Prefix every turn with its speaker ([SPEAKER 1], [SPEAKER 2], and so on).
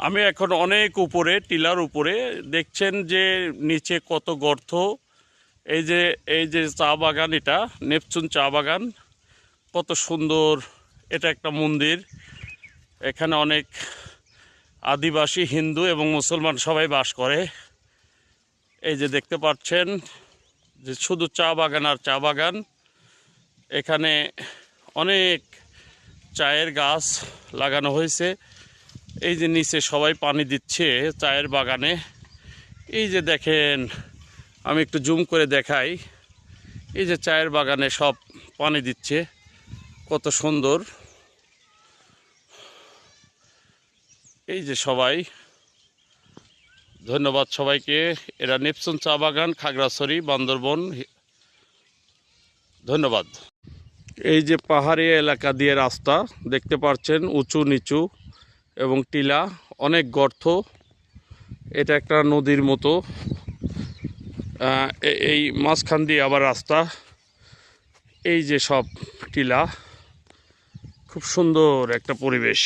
[SPEAKER 1] আমি এখন অনেক উপরে, টিলার উপরে দেখছেন যে নিচে কত গর্ত। এই যে চা বাগান, এটা নেপচুন চা বাগান, কত সুন্দর। এটা একটা মন্দির, এখানে অনেক আদিবাসী, হিন্দু এবং মুসলমান সবাই বাস করে। এই যে দেখতে পাচ্ছেন যে শুধু চা বাগান আর চা বাগান। এখানে অনেক চায়ের গাছ লাগানো হয়েছে। এই যে নিচে সবাই পানি দিচ্ছে চায়ের বাগানে। এই যে দেখেন, আমি একটু জুম করে দেখাই, এই যে চায়ের বাগানে সব পানি দিচ্ছে, কত সুন্দর। এই যে সবাই, ধন্যবাদ সবাইকে। এরা নেপচুন চা বাগান, খাগড়াছড়ি, বান্দরবন। ধন্যবাদ। এই যে পাহাড়ি এলাকা দিয়ে রাস্তা দেখতে পাচ্ছেন, উঁচু নিচু এবং টিলা, অনেক গর্ত। এটা একটা নদীর মতো, এই মাঝখান দিয়ে আবার রাস্তা। এই যে সব টিলা, খুব সুন্দর একটা পরিবেশ।